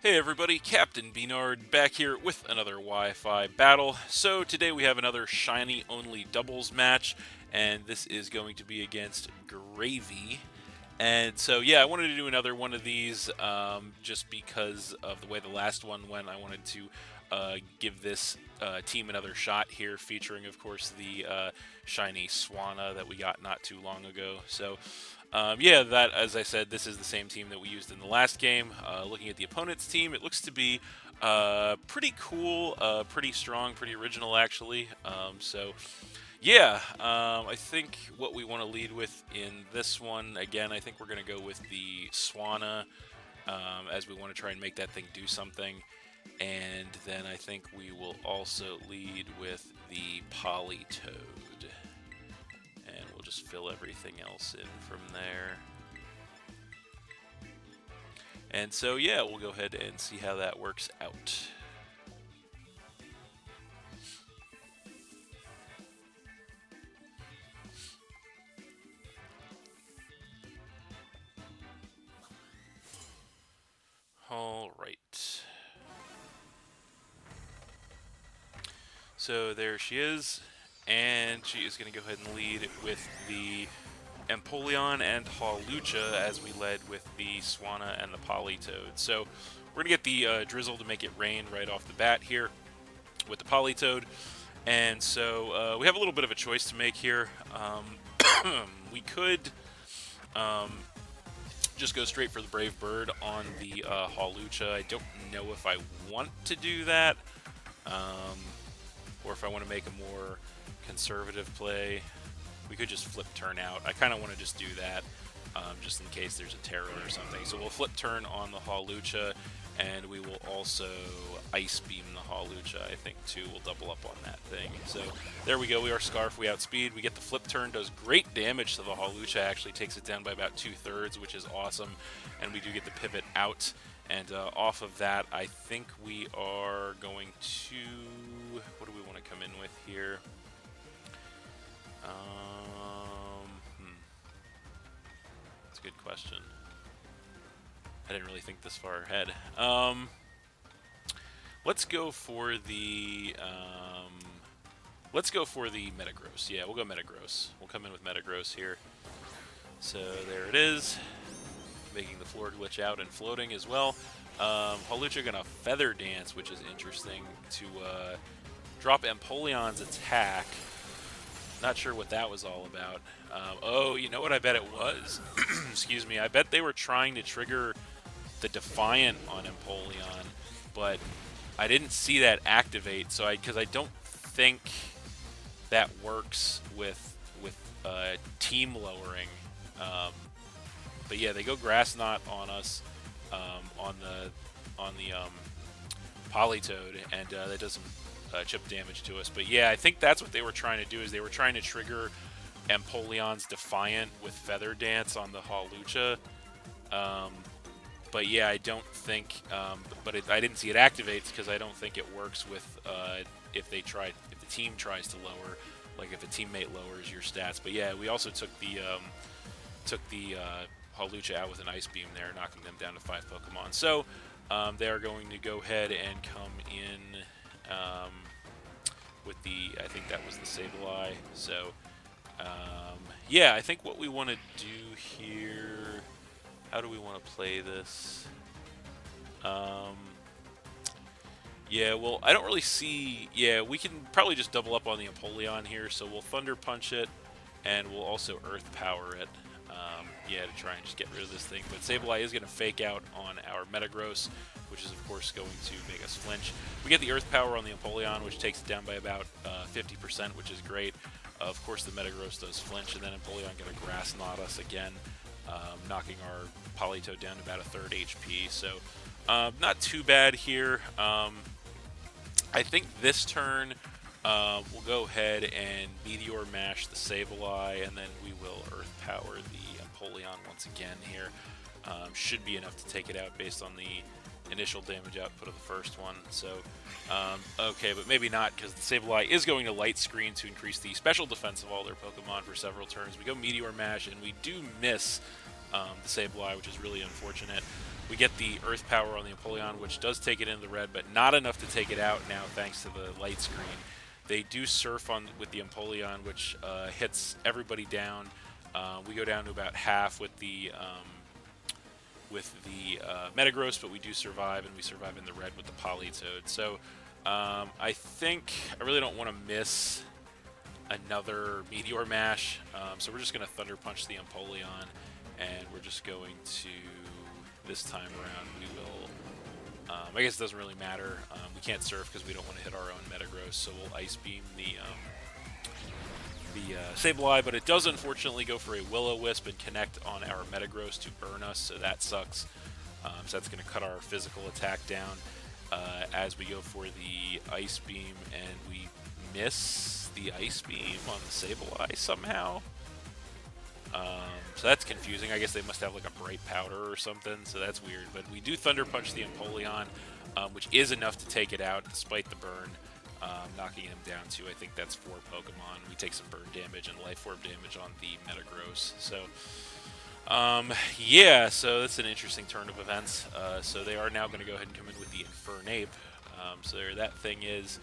Hey everybody, Captain B-Nard back here with another Wi-Fi battle. So today we have another shiny only doubles match, and this is going to be against Gravy. And so yeah, I wanted to do another one of these just because of the way the last one went. I wanted to give this team another shot here, featuring of course the shiny Swanna that we got not too long ago. So yeah, that, as I said, this is the same team that we used in the last game. Looking at the opponent's team, it looks to be pretty cool, pretty strong, pretty original, actually. So, yeah, I think what we want to lead with in this one, again, I think we're going to go with the Swanna, as we want to try and make that thing do something. And then I think we will also lead with the Politoed. And we'll just fill everything else in from there. And so, yeah, we'll go ahead and see how that works out. All right. So there she is, and she is going to go ahead and lead with the Empoleon and Hawlucha, as we led with the Swanna and the Politoed. So we're going to get the Drizzle to make it rain right off the bat here with the Politoed. And so we have a little bit of a choice to make here. We could just go straight for the Brave Bird on the Hawlucha. I don't know if I want to do that, or if I want to make a more conservative play. We could just flip turn out. I kind of want to just do that, just in case there's a Terror or something. So we'll flip turn on the Hawlucha, and we will also Ice Beam the Hawlucha, I think, too. We'll double up on that thing. So there we go. We are Scarf. We outspeed. We get the flip turn. Does great damage to the Hawlucha. Actually takes it down by about 2/3, which is awesome. And we do get the pivot out. And off of that, I think we are going to... What do we want to come in with here? That's a good question. I didn't really think this far ahead. Let's go for the Metagross. Yeah, we'll go Metagross. We'll come in with Metagross here. So there it is, making the floor glitch out and floating as well. Hawlucha gonna Feather Dance, which is interesting, to drop Empoleon's attack. Not sure what that was all about. Oh, you know what I bet it was? Excuse me. I bet they were trying to trigger the Defiant on Empoleon, but I didn't see that activate. So because I don't think that works with team lowering. But yeah, they go Grass Knot on us on the Politoed, and that does some chip damage to us. But yeah, I think that's what they were trying to do, is they were trying to trigger Empoleon's Defiant with Feather Dance on the Hawlucha. But yeah, I don't think, I didn't see it activate because I don't think it works with if the team tries to lower, like if a teammate lowers your stats. But yeah, we also took the Hawlucha out with an Ice Beam there, knocking them down to 5 Pokemon. So they are going to go ahead and come in with the, I think that was the Sableye. So yeah, I think what we want to do here, how do we want to play this? Yeah, well, I don't really see... Yeah, we can probably just double up on the Empoleon here, so we'll Thunder Punch it, and we'll also Earth Power it. Yeah, to try and just get rid of this thing. But Sableye is going to fake out on our Metagross, which is, of course, going to make us flinch. We get the Earth Power on the Empoleon, which takes it down by about 50%, which is great. Of course, the Metagross does flinch, and then Empoleon going to Grass Knot us again, knocking our Politoed down to about 1/3 HP. So, not too bad here. I think this turn we'll go ahead and Meteor Mash the Sableye, and then we will Earth Power the Empoleon once again here. Should be enough to take it out based on the initial damage output of the first one. So, okay, but maybe not, because the Sableye is going to Light Screen to increase the special defense of all their Pokemon for several turns. We go Meteor Mash, and we do miss the Sableye, which is really unfortunate. We get the Earth Power on the Empoleon, which does take it into the red, but not enough to take it out now thanks to the light screen. They do Surf on with the Empoleon, which hits everybody down. We go down to about half with the Metagross, but we do survive, and we survive in the red with the Politoed. So I think I really don't want to miss another Meteor Mash, so we're just going to Thunder Punch the Empoleon, and we're just going to, this time around, we will, I guess it doesn't really matter. We can't Surf because we don't want to hit our own Metagross, so we'll Ice Beam the Sableye, but it does unfortunately go for a Will-O-Wisp and connect on our Metagross to burn us, so that sucks. So that's going to cut our physical attack down as we go for the Ice Beam, and we miss the Ice Beam on the Sableye somehow. So that's confusing. I guess they must have like a Bright Powder or something, so that's weird. But we do Thunder Punch the Empoleon, which is enough to take it out despite the burn. Knocking him down to, I think that's 4 Pokemon. We take some burn damage and Life Orb damage on the Metagross. So, yeah, so that's an interesting turn of events. So they are now going to go ahead and come in with the Infernape. So there that thing is.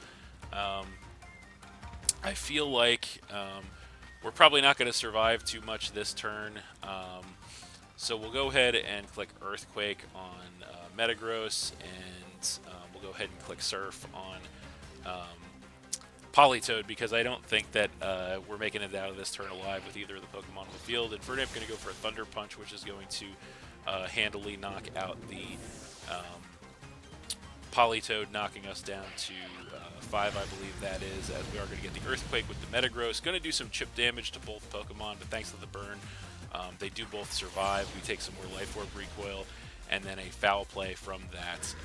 I feel like we're probably not going to survive too much this turn. So we'll go ahead and click Earthquake on Metagross, and we'll go ahead and click Surf on Politoed, because I don't think that we're making it out of this turn alive with either of the Pokemon on the field. Infernape going to go for a Thunder Punch, which is going to handily knock out the Politoed, knocking us down to 5, I believe that is, as we are going to get the Earthquake with the Metagross. Going to do some chip damage to both Pokemon, but thanks to the burn, they do both survive. We take some more Life Orb recoil, and then a Foul Play from that.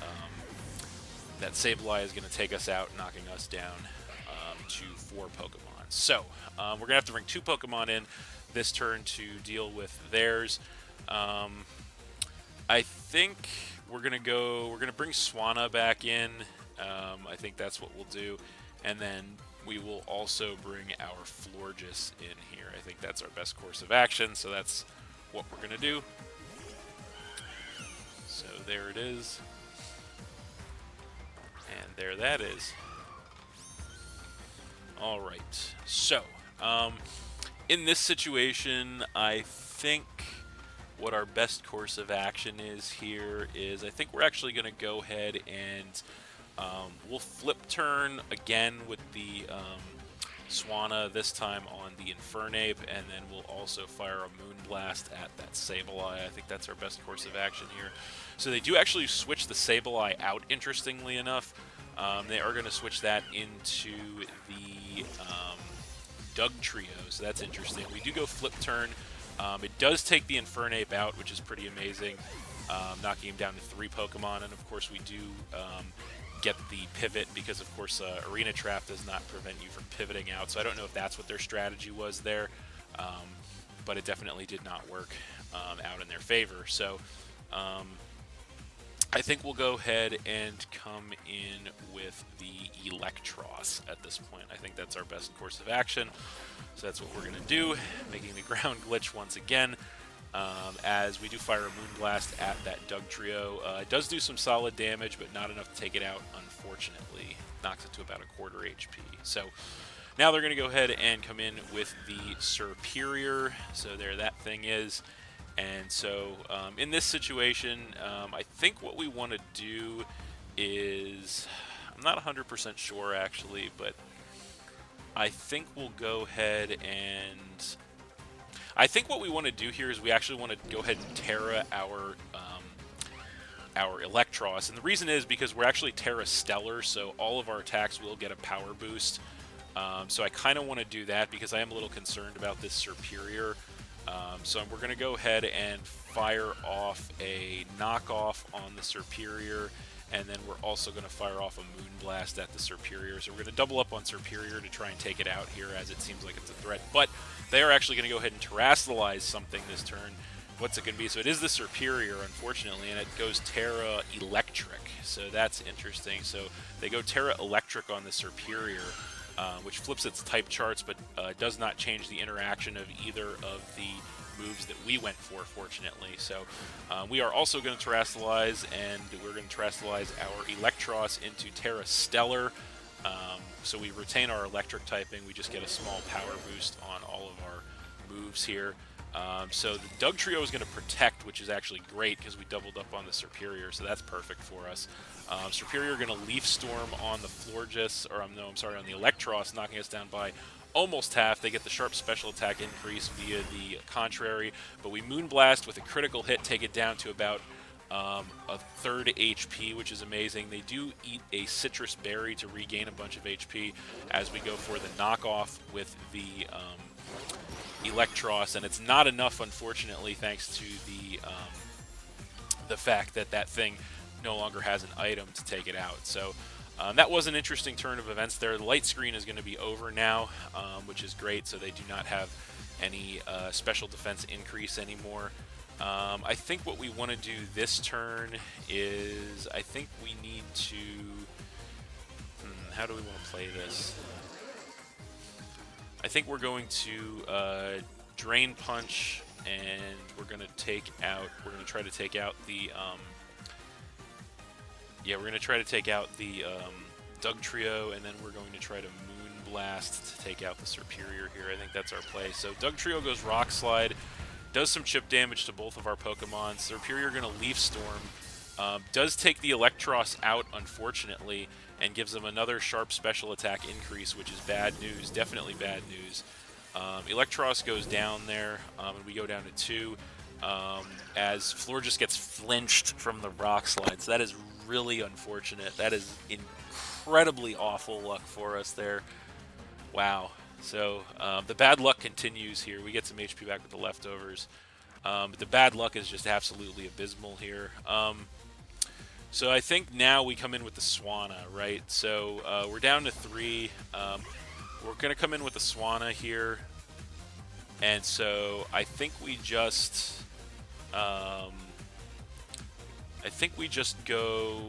That Sableye is going to take us out, knocking us down to 4 Pokemon. So we're going to have to bring 2 Pokemon in this turn to deal with theirs. I think we're going to bring Swanna back in. I think that's what we'll do. And then we will also bring our Florges in here. I think that's our best course of action, so that's what we're going to do. So there it is. And there that is. Alright, so, in this situation, I think what our best course of action is here is, I think we're actually going to go ahead and we'll flip turn again with the Swanna, this time on the Infernape, and then we'll also fire a Moonblast at that Sableye. I think that's our best course of action here. So they do actually switch the Sableye out, interestingly enough. They are going to switch that into the Doug Trio, so that's interesting. We do go flip turn. It does take the Infernape out, which is pretty amazing, knocking him down to 3 Pokemon, and of course we do get the pivot, because of course Arena Trap does not prevent you from pivoting out, so I don't know if that's what their strategy was there, but it definitely did not work out in their favor. So I think we'll go ahead and come in with the Electros at this point. I think that's our best course of action. So that's what we're going to do, making the ground glitch once again, as we do fire a Moonblast at that Doug Trio. It does do some solid damage, but not enough to take it out, unfortunately. Knocks it to about a quarter HP. So now they're going to go ahead and come in with the Serperior. So there that thing is. And so in this situation, I think what we want to do is, I'm not 100% sure actually, but I think we'll go ahead and, I think what we want to do here is we actually want to go ahead and Terra our Electros. And the reason is because we're actually Terra Stellar, so all of our attacks will get a power boost. So I kind of want to do that because I am a little concerned about this Serperior. So we're going to go ahead and fire off a knockoff on the Serperior, and then we're also going to fire off a Moonblast at the Serperior. So we're going to double up on Serperior to try and take it out here, as it seems like it's a threat. But they are actually going to go ahead and Terrasilize something this turn. What's it going to be? So it is the Serperior, unfortunately, and it goes Terra Electric. So that's interesting. So they go Terra Electric on the Serperior, which flips its type charts, but does not change the interaction of either of the moves that we went for, fortunately. So we are also going to Terrasilize, and we're going to Terrasilize our Electros into Terra Stellar. So we retain our electric typing. We just get a small power boost on all of our moves here. So the Doug Trio is going to protect, which is actually great because we doubled up on the Serperior, so that's perfect for us. Serperior going to Leaf Storm on the Florges, or no, I'm sorry, on the Electros, knocking us down by almost half. They get the sharp special attack increase via the contrary, but we Moonblast with a critical hit, take it down to about a third HP, which is amazing. They do eat a citrus berry to regain a bunch of HP as we go for the knockoff with the Electros, and it's not enough, unfortunately, thanks to the fact that that thing no longer has an item to take it out. So that was an interesting turn of events there. The light screen is going to be over now, which is great, so they do not have any special defense increase anymore. I think what we want to do this turn is, I think we need to... how do we want to play this? I think we're going to Drain Punch, and we're going to take out... We're going to try to take out the... yeah, we're going to try to take out the Doug Trio, and then we're going to try to Moonblast to take out the Serperior here. I think that's our play. So Doug Trio goes Rock Slide. Does some chip damage to both of our Pokemon. Serperior going to Leaf Storm. Does take the Electros out, unfortunately, and gives them another sharp special attack increase, which is bad news. Definitely bad news. Electros goes down there, and we go down to 2. As Florges gets flinched from the Rock Slide. So that is really unfortunate. That is incredibly awful luck for us there. Wow. So the bad luck continues here. We get some HP back with the leftovers. But the bad luck is just absolutely abysmal here. So I think now we come in with the Swanna, right? So we're down to 3. We're going to come in with the Swanna here. And so I think we just... I think we just go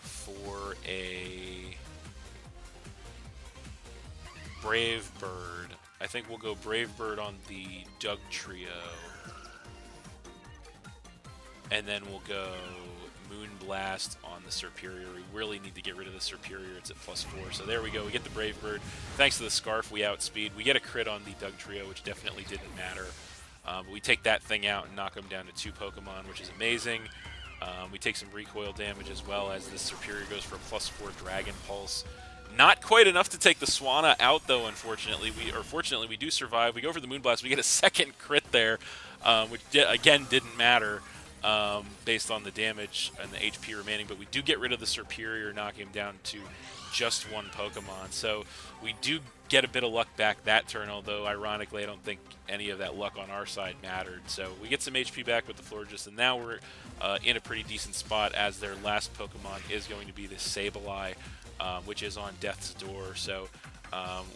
for a Brave Bird. I think we'll go Brave Bird on the Doug Trio. And then we'll go Moonblast on the Serperior. We really need to get rid of the Serperior. It's at +4. So there we go. We get the Brave Bird. Thanks to the Scarf, we outspeed. We get a crit on the Doug Trio, which definitely didn't matter. But we take that thing out and knock them down to 2 Pokemon, which is amazing. We take some recoil damage as well as the Serperior goes for a +4 Dragon Pulse. Not quite enough to take the Swanna out, though, unfortunately. Fortunately, we do survive. We go for the Moonblast. We get a second crit there, which, again, didn't matter based on the damage and the HP remaining. But we do get rid of the Serperior, knocking him down to just 1 Pokemon. So we do get a bit of luck back that turn, although, ironically, I don't think any of that luck on our side mattered. So we get some HP back with the Florges, and now we're in a pretty decent spot as their last Pokemon is going to be this Sableye, which is on death's door. So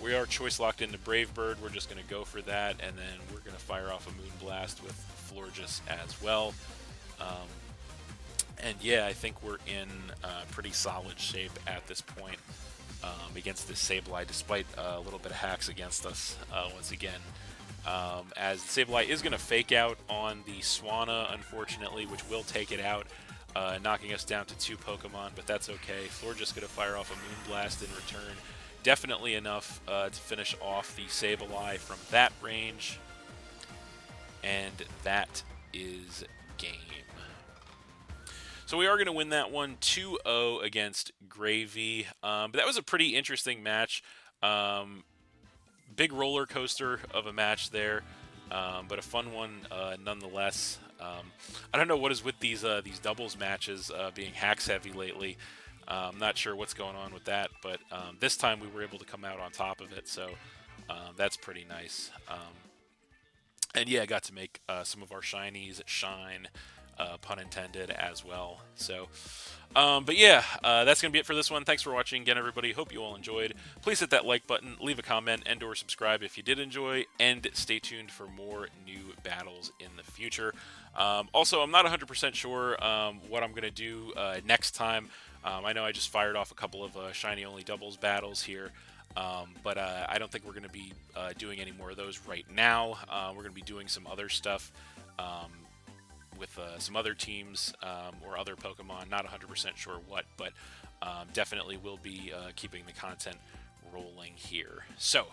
we are choice locked into Brave Bird. We're just going to go for that, and then we're going to fire off a Moonblast with Florges as well. And yeah, I think we're in pretty solid shape at this point against this Sableye, despite a little bit of hacks against us once again. As Sableye is going to fake out on the Swanna, unfortunately, which will take it out, knocking us down to 2 Pokemon, but that's okay. Florges going to fire off a Moonblast in return. Definitely enough to finish off the Sableye from that range. And that is game. So we are going to win that one 2-0 against Gravy. But that was a pretty interesting match. Big roller coaster of a match there, but a fun one nonetheless. I don't know what is with these doubles matches being hacks heavy lately. I'm not sure what's going on with that, but this time we were able to come out on top of it, so that's pretty nice. And yeah, I got to make some of our shinies shine. Pun intended as well. So, but yeah, that's going to be it for this one. Thanks for watching again, everybody. Hope you all enjoyed. Please hit that like button, leave a comment, and or subscribe if you did enjoy, and stay tuned for more new battles in the future. Also, I'm not 100% sure what I'm going to do next time. I know I just fired off a couple of shiny only doubles battles here. But I don't think we're going to be doing any more of those right now. We're going to be doing some other stuff with some other teams or other Pokemon. Not 100% sure what, but definitely will be keeping the content rolling here. So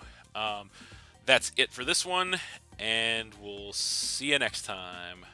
that's it for this one, and we'll see you next time.